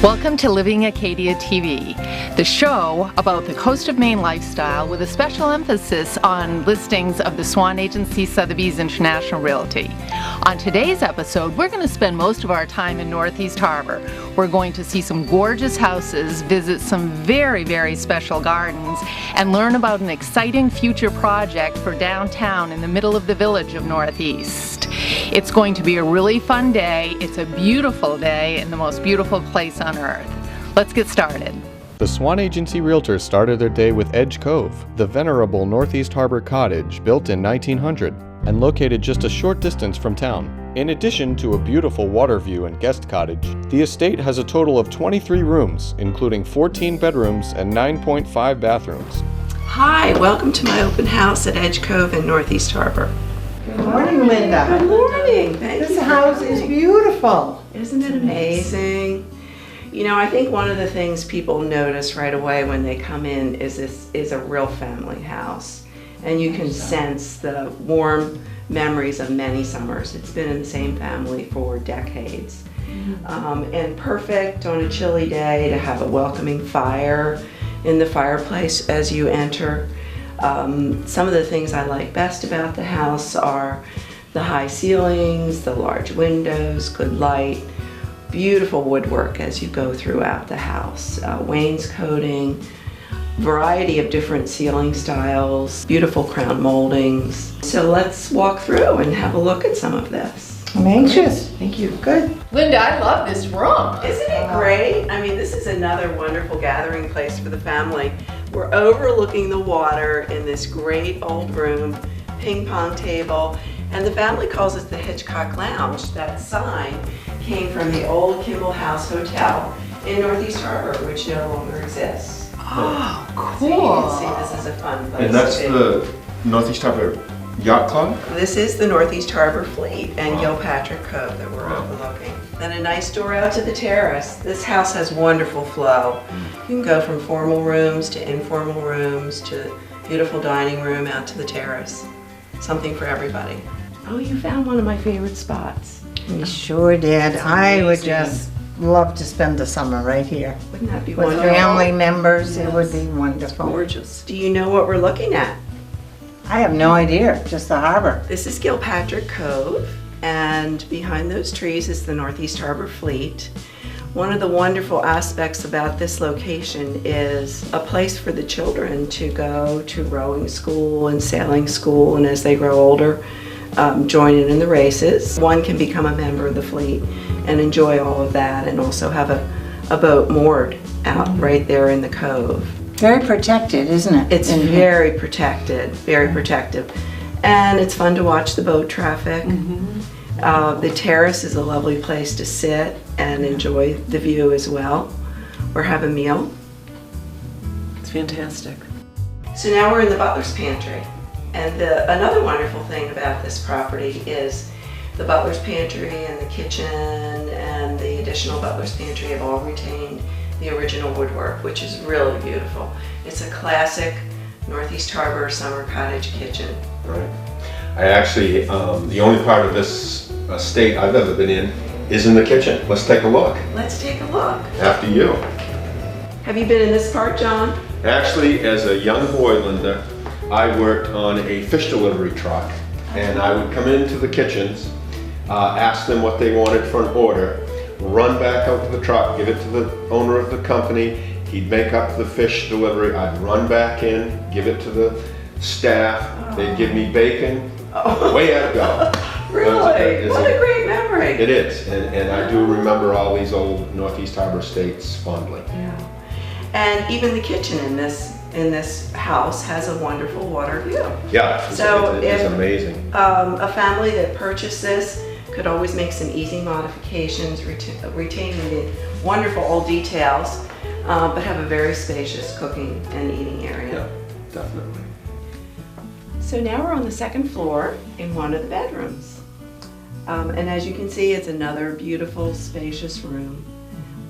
Welcome to Living Acadia TV, the show about the Coast of Maine lifestyle with a special emphasis on listings of the Swan Agency Sotheby's International Realty. On today's episode, we're going to spend most of our time in Northeast Harbor. We're going to see some gorgeous houses, visit some very, very special gardens, and learn about an exciting future project for downtown in the middle of the village of Northeast. It's going to be a really fun day. It's a beautiful day in the most beautiful place on earth. Let's get started. The Swan Agency Realtors started their day with Edge Cove, the venerable Northeast Harbor cottage built in 1900 and located just a short distance from town. In addition to a beautiful water view and guest cottage, the estate has a total of 23 rooms, including 14 bedrooms and 9.5 bathrooms. Hi, welcome to my open house at Edge Cove in Northeast Harbor. Good morning, Linda. Good morning. Thank you. This house is beautiful. Isn't it amazing? You know, I think one of the things people notice right away when they come in is this is a real family house. And you can sense the warm memories of many summers. It's been in the same family for decades. And perfect on a chilly day to have a welcoming fire in the fireplace as you enter. Some of the things I like best about the house are the high ceilings, the large windows, good light, beautiful woodwork as you go throughout the house, wainscoting, variety of different ceiling styles, beautiful crown moldings. So let's walk through and have a look at some of this. I'm anxious. Thank you. Good. Linda, I love this room. Isn't it great? I mean, this is another wonderful gathering place for the family. We're overlooking the water in this great old room, ping pong table, and the family calls it the Hitchcock Lounge. That sign came from the old Kimball House Hotel in Northeast Harbor, which no longer exists. Oh, cool. So you can see this is a fun place. And that's to be. the Northeast Harbor Yacht Club? This is the Northeast Harbor Fleet and Gilpatrick Cove that we're overlooking. Then a nice door out to the terrace. This house has wonderful flow. You can go from formal rooms to informal rooms to beautiful dining room out to the terrace. Something for everybody. Oh, you found one of my favorite spots. We sure did. I would just love to spend the summer right here. Wouldn't that be With wonderful? family members, it would Yes. be wonderful. Gorgeous. Do you know what we're looking at? I have no idea, just the harbor. This is Gilpatrick Cove, and behind those trees is the Northeast Harbor Fleet. One of the wonderful aspects about this location is a place for the children to go to rowing school and sailing school, and as they grow older, join in the races. One can become a member of the fleet and enjoy all of that, and also have a boat moored out right there in the cove. Very protected, isn't it? It's very protected, very protective. And it's fun to watch the boat traffic. The terrace is a lovely place to sit and enjoy the view as well, or have a meal. It's fantastic. So now we're in the butler's pantry. And another wonderful thing about this property is the butler's pantry and the kitchen and the additional butler's pantry have all retained the original woodwork, which is really beautiful. It's a classic Northeast Harbor summer cottage kitchen. Right. I actually, the only part of this estate I've ever been in is in the kitchen. Let's take a look. Let's take a look. After you. Have you been in this part, John? Actually, as a young boy, Linda, I worked on a fish delivery truck, and I would come into the kitchens, ask them what they wanted for an order, run back out to the truck, give it to the owner of the company. He'd make up the fish delivery. I'd run back in, give it to the staff. They'd give me bacon. Way out to go. Really? What a great memory. It is, and I do remember all these old Northeast Harbor estates fondly. Yeah. And even the kitchen in this house has a wonderful water view. Yeah, So it's if, amazing. A family that purchased this could always make some easy modifications, retaining the wonderful old details, but have a very spacious cooking and eating area. Yeah, definitely. So now we're on the second floor in one of the bedrooms. And as you can see, it's another beautiful, spacious room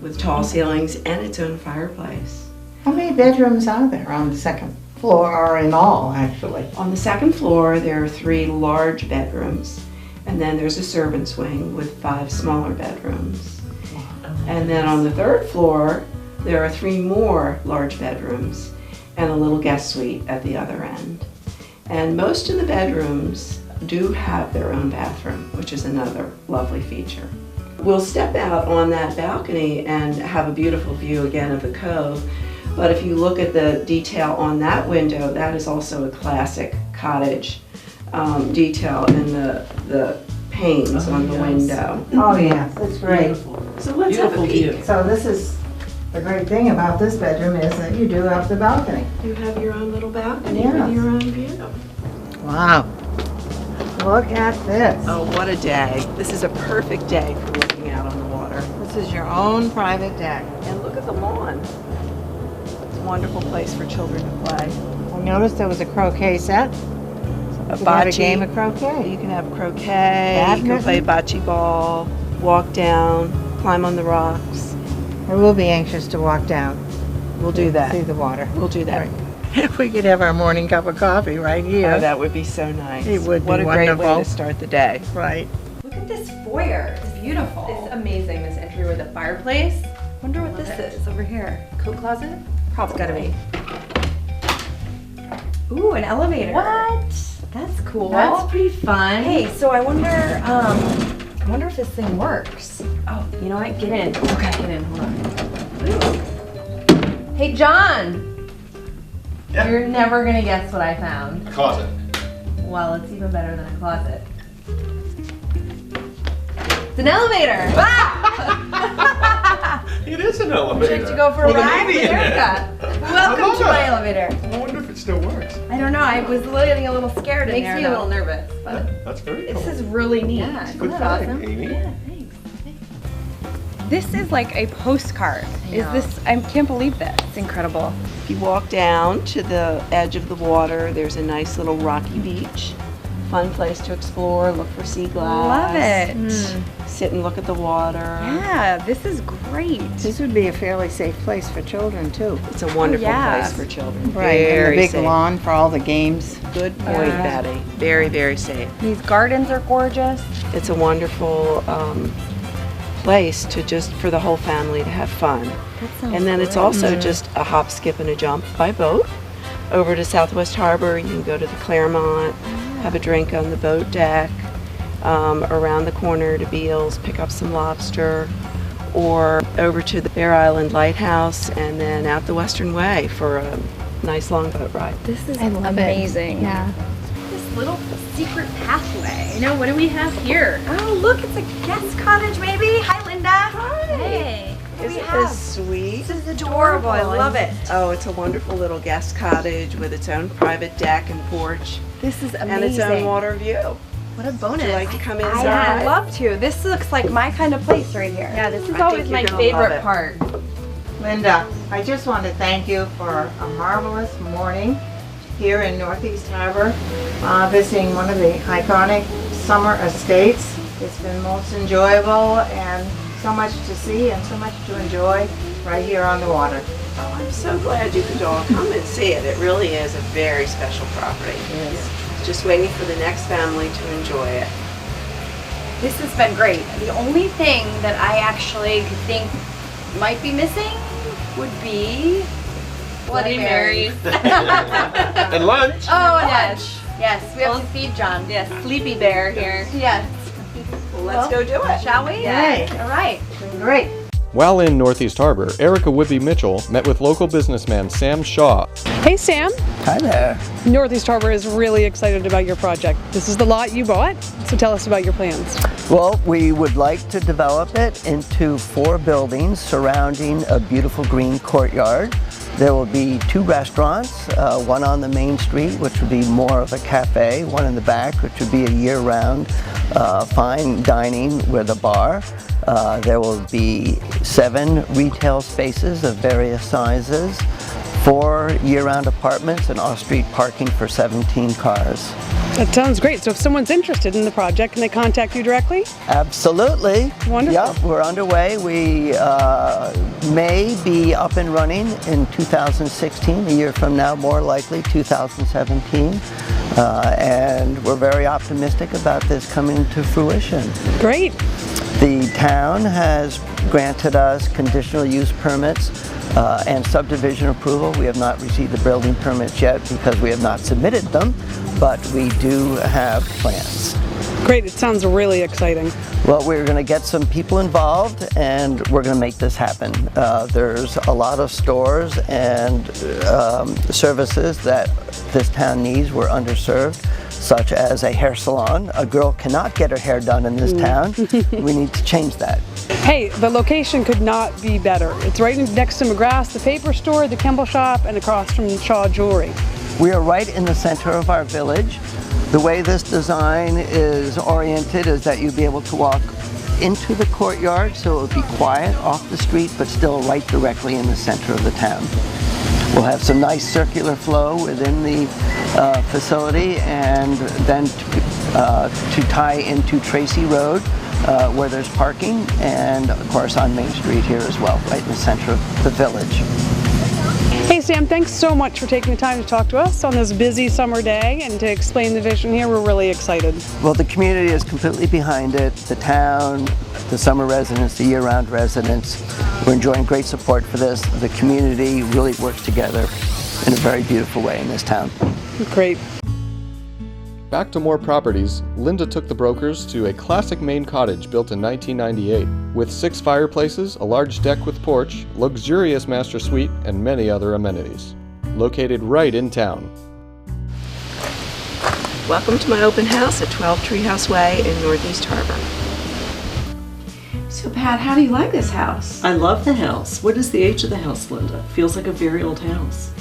with tall ceilings and its own fireplace. How many bedrooms are there on the second floor, or in all, actually? On the second floor, there are 3 large bedrooms, and then there's a servant's wing with 5 smaller bedrooms. And then on the 3rd floor, there are 3 more large bedrooms and a little guest suite at the other end. And most of the bedrooms do have their own bathroom, which is another lovely feature. We'll step out on that balcony and have a beautiful view again of the cove. But if you look at the detail on that window, that is also a classic cottage detail in the panes on the window. Oh, yeah, that's great. So let's have a peek. So this is, the great thing about this bedroom is that you do have the balcony. You have your own little balcony Yes. with your own view. Wow. Look at this. Oh, what a day. This is a perfect day for looking out on the water. This is your own private deck. And look at the lawn. It's a wonderful place for children to play. I noticed there was a croquet set. A You can have a bocce. game of croquet. You can have croquet, you can play bocce ball, walk down, climb on the rocks. I will be anxious to walk down, We'll do that. see the water. We'll do that. If we could have our morning cup of coffee right Oh, here. that would be so nice. It would be What a great way wonderful. to start the day. Right. Look at this foyer. It's beautiful. It's amazing, this entry with the fireplace. Wonder what this is over here. Coat closet? Probably. It's gotta be. Ooh, an elevator. What? That's cool. That's pretty fun. Hey, so I wonder if this thing works. Oh, you know what? Get in. Okay. Get in, hold on. Hey, John. Yeah. You're never gonna guess what I found. Closet. Well, it's even better than a closet. It's an elevator. It is an elevator. Should you go for a With an ride? EV in it. Erica, I welcome love to my that. elevator. I wonder if it still works. I don't know. I was getting a little scared in Makes there. me a little nervous, but That's very cool. This is really neat. yeah, isn't Good that find, awesome? Amy. Yeah, thanks. This is like a postcard. I can't believe this. It's incredible. If you walk down to the edge of the water, there's a nice little rocky beach. Fun place to explore, look for sea glass. Love it. Sit and look at the water. Yeah, this is great. This would be a fairly safe place for children too. It's a wonderful yeah. place for children. Right, and Very the big safe. lawn for all the games. Good point, Yeah. Betty. Very, very safe. These gardens are gorgeous. It's a wonderful place to just for the whole family to have fun. And then it's also just a hop, skip, and a jump by boat over to Southwest Harbor. You can go to the Claremont, have a drink on the boat deck, around the corner to Beals, pick up some lobster, or over to the Bear Island Lighthouse, and then out the Western Way for a nice long boat ride. This is amazing. Yeah. This little secret pathway. You know, what do we have here? Oh, look, it's a guest cottage, maybe. Hi, Linda. Hi. Hey. Isn't this sweet? This is adorable. I love it. Oh, it's a wonderful little guest cottage with its own private deck and porch This is amazing. and its own water view. What a bonus. Would you like to come I'd inside? love to. This looks like my kind of place right here. Yeah, this is I always think my you're gonna love favorite it. part. Linda, I just want to thank you for a marvelous morning here in Northeast Harbor, visiting one of the iconic summer estates. It's been most enjoyable and so much to see and so much to enjoy right here on the water. Oh, I'm so glad you could all come and see it. It really is a very special property. Yes. Just waiting for the next family to enjoy it. This has been great. The only thing that I actually could think might be missing would be Bloody Marys. And lunch. Oh, Yes. yes, we have to feed John. Yes, Sleepy Bear here. Yes. Well, let's go do it. Shall we? Yay. All right. It's been great. While in Northeast Harbor, Erica Whibby Mitchell met with local businessman Sam Shaw. Hey Sam, Hi there. Northeast Harbor is really excited about your project. This is the lot you bought, so tell us about your plans. Well, we would like to develop it into 4 buildings surrounding a beautiful green courtyard. There will be 2 restaurants, one on the main street, which would be more of a cafe, one in the back, which would be a year-round fine dining with a bar. There will be 7 retail spaces of various sizes, 4 year-round apartments, and off-street parking for 17 cars. That sounds great. So if someone's interested in the project, can they contact you directly? Absolutely. Wonderful. Yeah, we're underway. We may be up and running in 2016, a year from now, more likely 2017. And we're very optimistic about this coming to fruition. Great. The town has granted us conditional use permits and subdivision approval. We have not received the building permits yet because we have not submitted them, but we do have plans. Great, it sounds really exciting. Well, we're going to get some people involved and we're going to make this happen. There's a lot of stores and services that this town needs. We're underserved, such as a hair salon. A girl cannot get her hair done in this town. We need to change that. Hey, the location could not be better. It's right next to McGrath's, the paper store, the Kimball shop, and across from Shaw Jewelry. We are right in the center of our village. The way this design is oriented is that you'll be able to walk into the courtyard, so it will be quiet off the street, but still right directly in the center of the town. We'll have some nice circular flow within the facility, and then to tie into Tracy Road, where there's parking, and of course on Main Street here as well, right in the center of the village. Hey Sam, thanks so much for taking the time to talk to us on this busy summer day and to explain the vision here. We're really excited. Well, the community is completely behind it. The town, the summer residents, the year-round residents. We're enjoying great support for this. The community really works together in a very beautiful way in this town. Great. Back to more properties, Linda took the brokers to a classic Maine cottage built in 1998, with 6 fireplaces, a large deck with porch, luxurious master suite, and many other amenities. Located right in town. Welcome to my open house at 12 Treehouse Way in Northeast Harbor. So Pat, how do you like this house? I love the house. What is the age of the house, Linda? Feels like a very old house.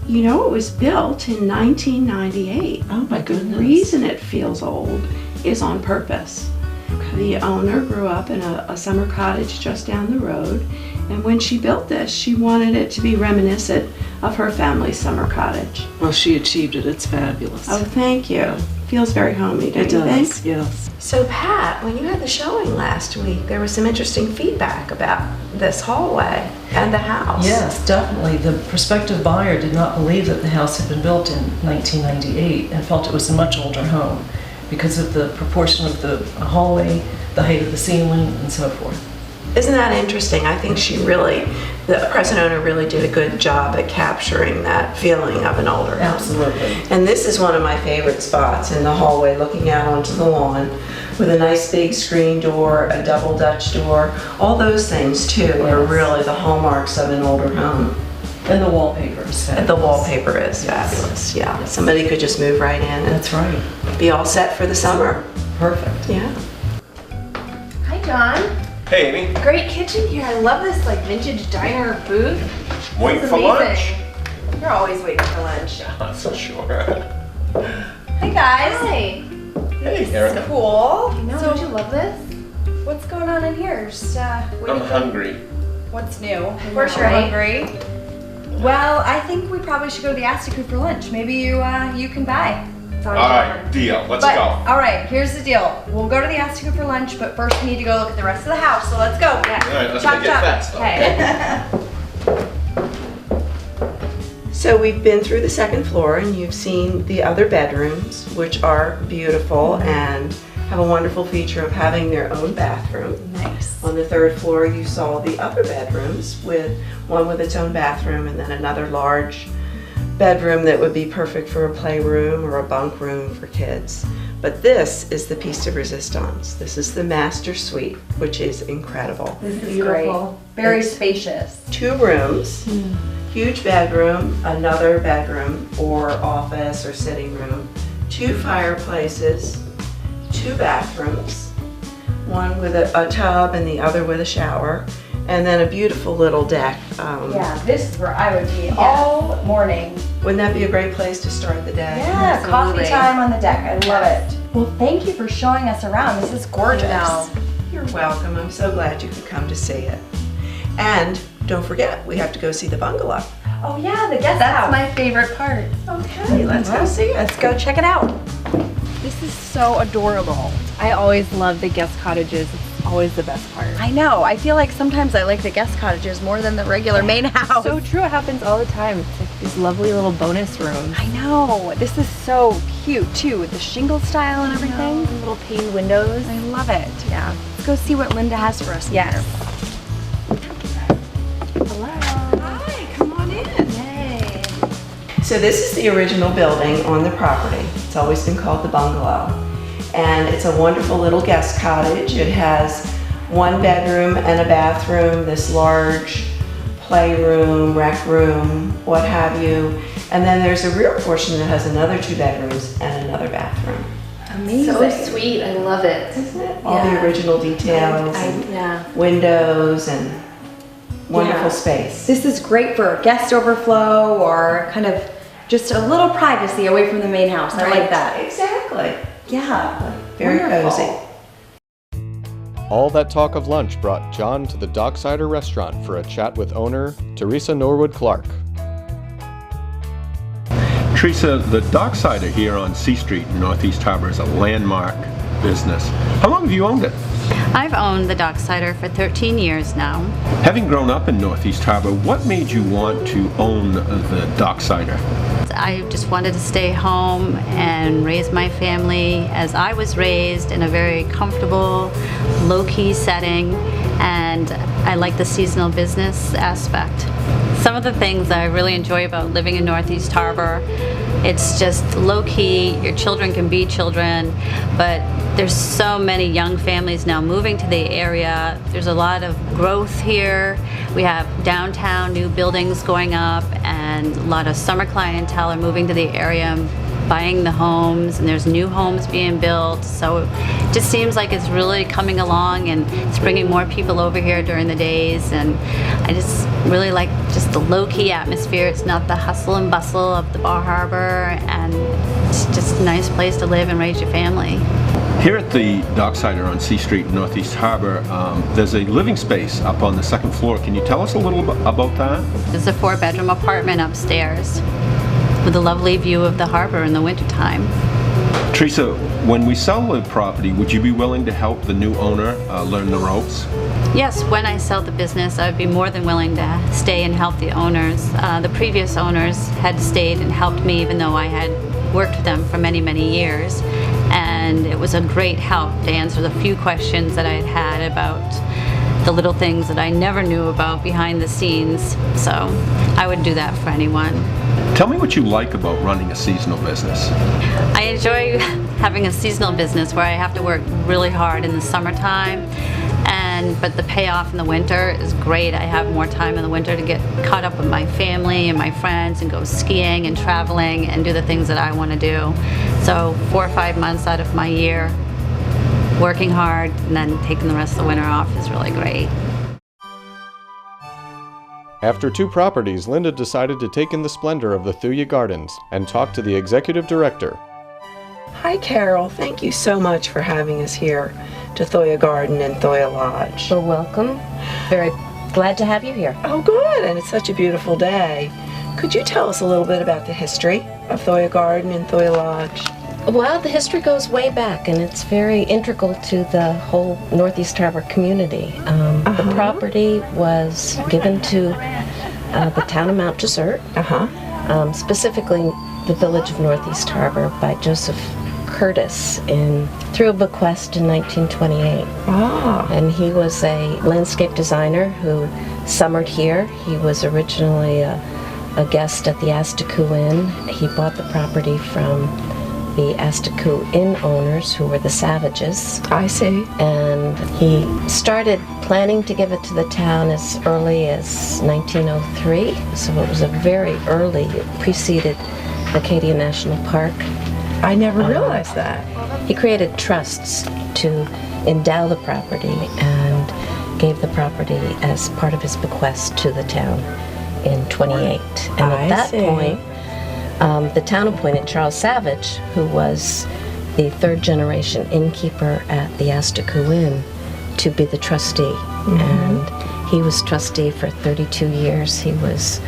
You know, it was built in 1998. Oh my goodness. The reason it feels old is on purpose. Okay. The owner grew up in a summer cottage just down the road, and when she built this, she wanted it to be reminiscent of her family's summer cottage. Well, she achieved it. It's fabulous. Oh, thank you. Feels very homey, don't you think? It does, yes. So Pat, when you had the showing last week, there was some interesting feedback about this hallway and the house. Yes, definitely. The prospective buyer did not believe that the house had been built in 1998 and felt it was a much older home because of the proportion of the hallway, the height of the ceiling, and so forth. Isn't that interesting? I think the present owner really did a good job at capturing that feeling of an older home. Absolutely. And this is one of my favorite spots in the hallway, looking out onto the lawn with a nice big screen door, a double Dutch door. All those things too are really the hallmarks of an older home. And the wallpaper is fabulous. And the wallpaper is fabulous, yeah. Yes. Somebody could just move right in and That's right. be all set for the summer. Perfect. Yeah. Hi, John. Hey, Amy. Great kitchen here. I love this like vintage diner booth. Waiting It's for lunch? amazing. You're always waiting for lunch. Not so sure. Hey guys. Hi. Hey, Erica. Cool. I know. Don't you love this? What's going on in here? Just waiting I'm for hungry. what's new. Of course you're hungry. Well, I think we probably should go to the Asticoo for lunch. Maybe you can buy. All right, deal. Let's go. All right, here's the deal. We'll go to the Asticoo for lunch, but first we need to go look at the rest of the house. So let's go. Yeah. All right, let's Chop, make it chop. fast. Okay. So we've been through the second floor and you've seen the other bedrooms, which are beautiful and have a wonderful feature of having their own bathroom. Nice. On the third floor you saw the other bedrooms, with one with its own bathroom and then another large bedroom that would be perfect for a playroom or a bunk room for kids. But this is the piece de resistance. This is the master suite, which is incredible. This is beautiful. Very spacious. 2 rooms, huge bedroom, another bedroom or office or sitting room, 2 fireplaces, 2 bathrooms, one with a tub and the other with a shower, and then a beautiful little deck. Yeah, this is where I would be all morning. Wouldn't that be a great place to start the day? Yeah, coffee time on the deck. I love it. Well, thank you for showing us around. This is gorgeous. You're welcome. I'm so glad you could come to see it. And don't forget, we have to go see the bungalow. Oh yeah, the guest house. That's my favorite part. Okay, let's go see it. Let's go check it out. This is so adorable. I always love the guest cottages. It's always the best part. I know. I feel like sometimes I like the guest cottages more than the regular main house. So true. It happens all the time. It's like these lovely little bonus rooms. I know. This is so cute too, with the shingle style and everything. Little pane windows. I love it. Yeah, it's let's go see what Linda has for us. Yes. Hello. Hi, come on in. Yay. So this is the original building on the property. It's always been called the bungalow. And it's a wonderful little guest cottage. It has 1 bedroom and a bathroom, this large playroom, rec room, what have you. And then there's a rear portion that has another 2 bedrooms and another bathroom. Amazing. So sweet. I love it. Isn't it? All the original details, Yeah. windows, and wonderful space. This is great for guest overflow or kind of just a little privacy away from the main house. I like that. Exactly. Yeah. Very Wonderful. cozy. All that talk of lunch brought John to the Docksider restaurant for a chat with owner Teresa Norwood Clark. Teresa, the Docksider here on C Street in Northeast Harbor is a landmark business. How long have you owned it? I've owned the Docksider for 13 years now. Having grown up in Northeast Harbor, what made you want to own the Docksider? I just wanted to stay home and raise my family as I was raised, in a very comfortable, low-key setting, and I like the seasonal business aspect. Some of the things that I really enjoy about living in Northeast Harbor, it's just low-key, your children can be children, but there's so many young families now moving to the area. There's a lot of growth here. We have downtown new buildings going up, and a lot of summer clientele are moving to the area, buying the homes, and there's new homes being built. So it just seems like it's really coming along, and it's bringing more people over here during the days. And I just really like just the low-key atmosphere. It's not the hustle and bustle of the Bar Harbor, and it's just a nice place to live and raise your family. Here at the Docksider on C Street in Northeast Harbor, there's a living space up on the 2nd floor. Can you tell us a little about that? There's a 4-bedroom apartment upstairs with a lovely view of the harbor in the wintertime. Teresa, when we sell the property, would you be willing to help the new owner learn the ropes? Yes, when I sell the business, I'd be more than willing to stay and help the owners. The previous owners had stayed and helped me, even though I had worked with them for many, many years. And it was a great help to answer the few questions that I had had about the little things that I never knew about behind the scenes. So I would do that for anyone. Tell me what you like about running a seasonal business. I enjoy having a seasonal business where I have to work really hard in the summertime, but the payoff in the winter is great. I have more time in the winter to get caught up with my family and my friends and go skiing and traveling and do the things that I want to do. So 4 or 5 months out of my year working hard and then taking the rest of the winter off is really great. After 2 properties, Linda decided to take in the splendor of the Thuya Gardens and talk to the executive director. Hi, Carol. Thank you so much for having us here to Thuya Garden and Thuya Lodge. Well, welcome. Very glad to have you here. Oh, good. And it's such a beautiful day. Could you tell us a little bit about the history of Thuya Garden and Thuya Lodge? Well, the history goes way back, and it's very integral to the whole Northeast Harbor community. The property was given to the town of Mount Desert, specifically the village of Northeast Harbor, by Joseph Curtis through a bequest in 1928. And he was a landscape designer who summered here. He was originally a guest at the Astaku Inn. He bought the property from the Astaku Inn owners, who were the Savages. I see. And he started planning to give it to the town as early as 1903. So it was a very early, it preceded Acadia National Park. I never realized that. He created trusts to endow the property and gave the property as part of his bequest to the town in 28. And at that point, the town appointed Charles Savage, who was the 3rd generation innkeeper at the Astaku Inn, to be the trustee. And he was trustee for 32 years. He was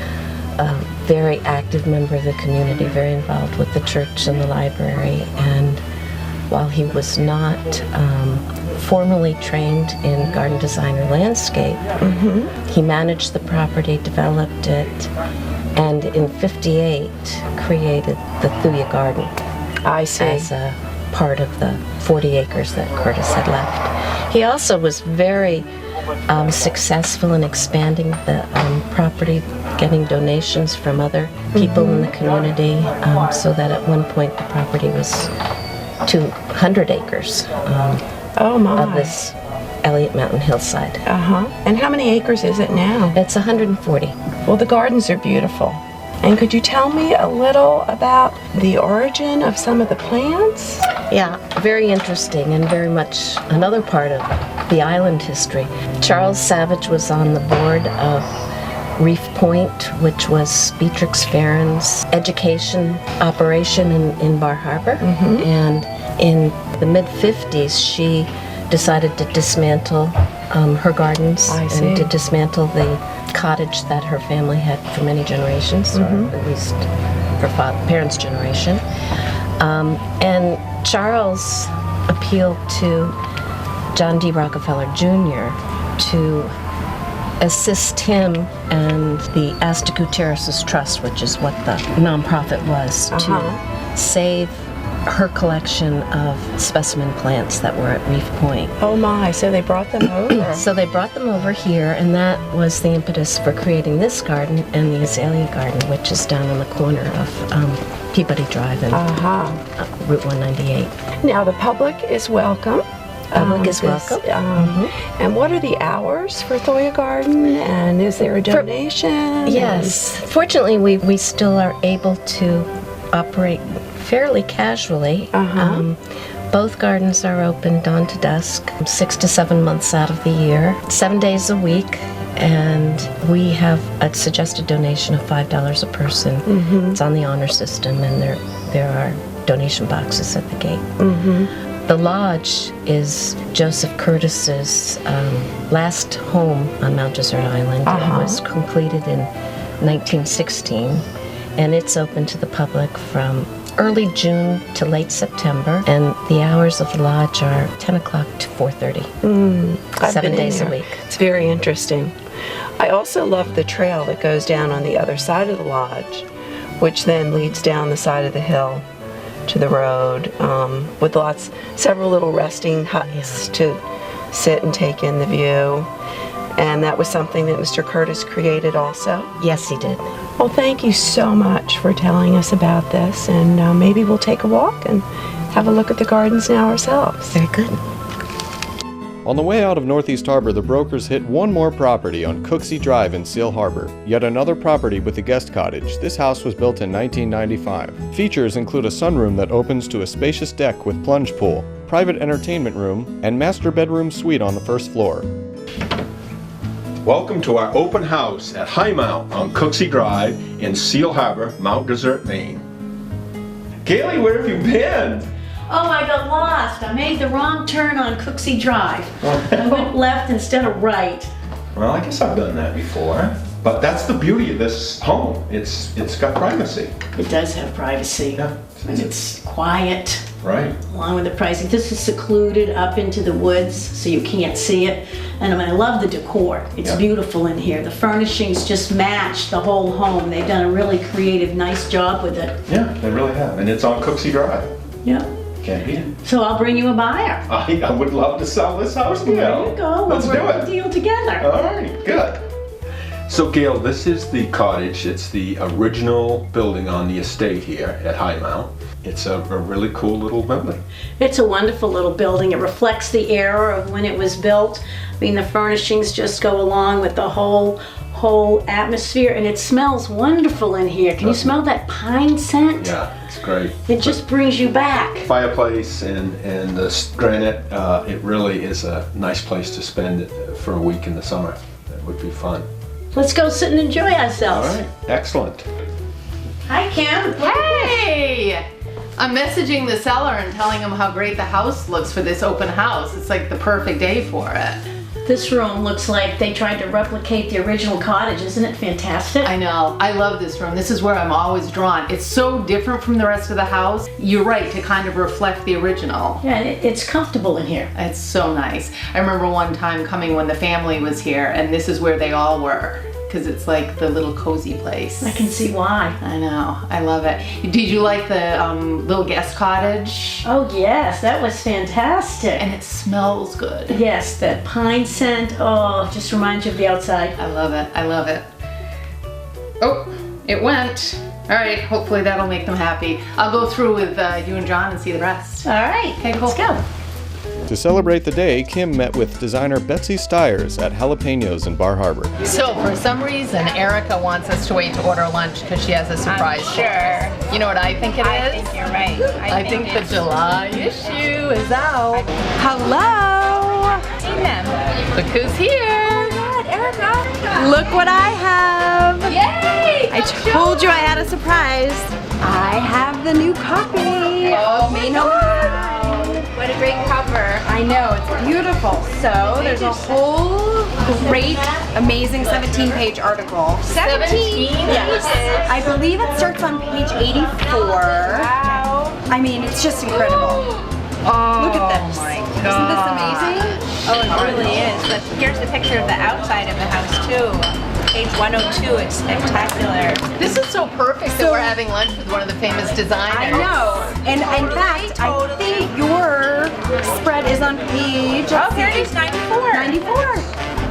a very active member of the community, very involved with the church and the library. And while he was not formally trained in garden design or landscape, he managed the property, developed it, and in '58 created the Thuya Garden. I see. As a part of the 40 acres that Curtis had left. He also was very successful in expanding the property, getting donations from other people in the community, so that at one point the property was 200 acres of this Elliott Mountain hillside. And how many acres is it now? It's 140. Well, the gardens are beautiful. And could you tell me a little about the origin of some of the plants? Yeah, very interesting and very much another part of the island history. Charles Savage was on the board of Reef Point, which was Beatrix Farron's education operation in Bar Harbor. And in the mid-50s, she decided to dismantle her gardens and to dismantle the cottage that her family had for many generations, or at least her parents' generation. And Charles appealed to John D. Rockefeller Jr. to assist him and the Asticou Terraces Trust, which is what the nonprofit was, to save her collection of specimen plants that were at Reef Point. Oh my, so they brought them over? So they brought them over here, and that was the impetus for creating this garden and the azalea garden, which is down on the corner of Peabody Drive and Route 198. Now the public is welcome. Public is welcome. And what are the hours for Thoya Garden? And is there a donation? Yes. Fortunately, we still are able to operate fairly casually. Both gardens are open dawn to dusk, 6 to 7 months out of the year, 7 days a week, and we have a suggested donation of $5 a person. It's on the honor system, and there are donation boxes at the gate. The lodge is Joseph Curtis's last home on Mount Desert Island. It was completed in 1916, and it's open to the public from early June to late September, and the hours of the lodge are 10 o'clock to 4:30, 7 days a week. It's very interesting. I also love the trail that goes down on the other side of the lodge, which then leads down the side of the hill to the road, with several little resting huts to sit and take in the view. And that was something that Mr. Curtis created also? Yes, he did. Well, thank you so much for telling us about this, and maybe we'll take a walk and have a look at the gardens now ourselves. Very good. On the way out of Northeast Harbor, the brokers hit one more property on Cooksey Drive in Seal Harbor, yet another property with a guest cottage. This house was built in 1995. Features include a sunroom that opens to a spacious deck with plunge pool, private entertainment room, and master bedroom suite on the first floor. Welcome to our open house at High Mount on Cooksey Drive in Seal Harbor, Mount Desert, Maine. Kaylee, where have you been? Oh, I got lost. I made the wrong turn on Cooksey Drive. I went left instead of right. Well, I guess I've done that before. But that's the beauty of this home. It's got privacy. It does have privacy. Yeah. And it's quiet. Right. Along with the pricing. This is secluded up into the woods, so you can't see it. And I love the decor. It's beautiful in here. The furnishings just match the whole home. They've done a really creative, nice job with it. Yeah, they really have. And it's on Cooksey Drive. Yeah. Can't beat it. So I'll bring you a buyer. I would love to sell this house, Gail. There you go. Let's do work it. the deal together. All right, good. So Gail, this is the cottage. It's the original building on the estate here at High Mount. It's a really cool little building. It's a wonderful little building. It reflects the era of when it was built. The furnishings just go along with the whole atmosphere, and it smells wonderful in here. Can you smell that pine scent? Yeah, it's great. It just brings you back. Fireplace and the granite, it really is a nice place to spend it for a week in the summer. That would be fun. Let's go sit and enjoy ourselves. All right, excellent. Hi, Kim. Hey! I'm messaging the seller and telling him how great the house looks for this open house. It's like the perfect day for it. This room looks like they tried to replicate the original cottage. Isn't it fantastic? I know. I love this room. This is where I'm always drawn. It's so different from the rest of the house. You're right, to kind of reflect the original. Yeah, it's comfortable in here. It's so nice. I remember one time coming when the family was here, and this is where they all were. because it's like the little cozy place. I can see why. I know, I love it. Did you like the little guest cottage? Oh yes, that was fantastic. And it smells good. Yes, that pine scent, oh, just reminds you of the outside. I love it, I love it. Oh, it went. All right, hopefully that'll make them happy. I'll go through with you and John and see the rest. All right, okay, cool. Let's go. To celebrate the day, Kim met with designer Betsy Stiers at Jalapenos in Bar Harbor. So for some reason, Erica wants us to wait to order lunch because she has a surprise. Sure. You know what I think it is? I think you're right. I think the July issue is out. Hello. Seen them. Look who's here. Oh my God, Erica. Look what I have. Yay! I told you I had a surprise. I have the new copy. Oh my God. What a great cover. I know, it's beautiful. So there's a whole great, amazing 17-page article. 17? Yes. I believe it starts on page 84. Wow. I mean, it's just incredible. Oh, look at this. My Isn't God. this amazing? Oh, it really is. But here's the picture of the outside of the house too. Page 102, it's spectacular. This is so perfect that we're having lunch with one of the famous designers. I know. And in fact, I think your spread is on page... Oh, here it is, 94. 94.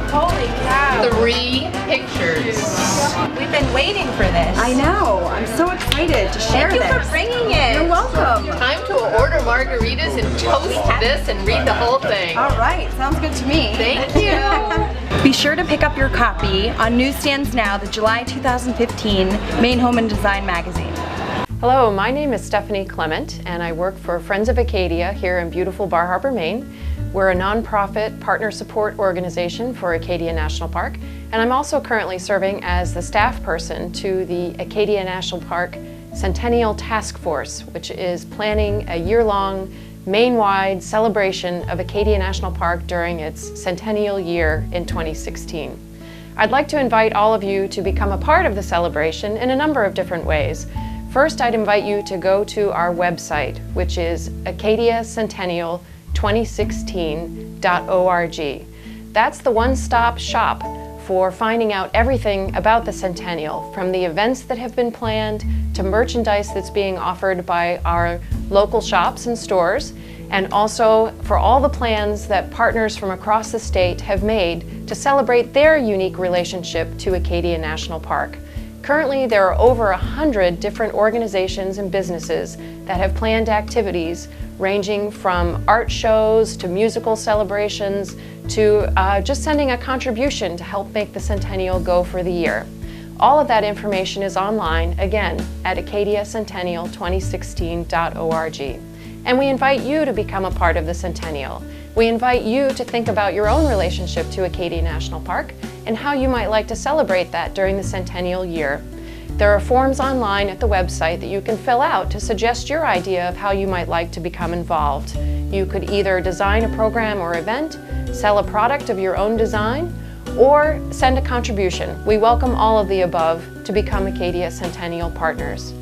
Holy cow. 3 pictures. We've been waiting for this. I know. I'm so excited to share this. Thank you for bringing it. You're welcome. Time to order margaritas and toast this and read the whole thing. All right. Sounds good to me. Thank you. Be sure to pick up your copy on newsstands now, the July 2015 Maine Home and Design magazine. Hello, my name is Stephanie Clement and I work for Friends of Acadia here in beautiful Bar Harbor, Maine. We're a nonprofit partner support organization for Acadia National Park, and I'm also currently serving as the staff person to the Acadia National Park Centennial Task Force, which is planning a year-long Maine-wide celebration of Acadia National Park during its centennial year in 2016. I'd like to invite all of you to become a part of the celebration in a number of different ways. First, I'd invite you to go to our website, which is acadiacentennial2016.org. That's the one-stop shop for finding out everything about the Centennial, from the events that have been planned to merchandise that's being offered by our local shops and stores, and also for all the plans that partners from across the state have made to celebrate their unique relationship to Acadia National Park. Currently, there are over 100 different organizations and businesses that have planned activities ranging from art shows to musical celebrations to just sending a contribution to help make the Centennial go for the year. All of that information is online, again, at acadiacentennial2016.org. And we invite you to become a part of the Centennial. We invite you to think about your own relationship to Acadia National Park and how you might like to celebrate that during the centennial year. There are forms online at the website that you can fill out to suggest your idea of how you might like to become involved. You could either design a program or event, sell a product of your own design, or send a contribution. We welcome all of the above to become Acadia Centennial partners.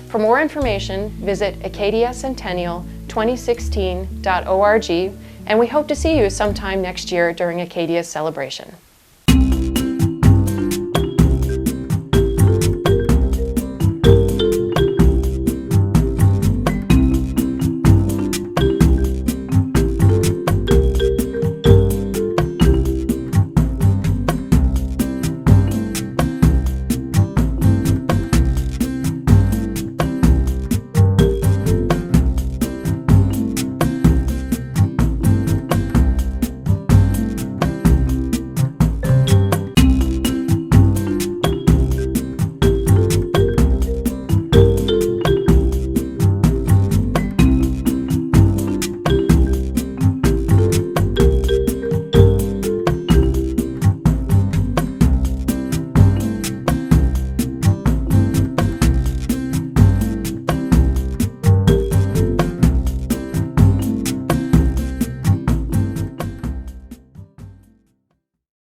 For more information, visit acadiacentennial2016.org, and we hope to see you sometime next year during Acadia's celebration.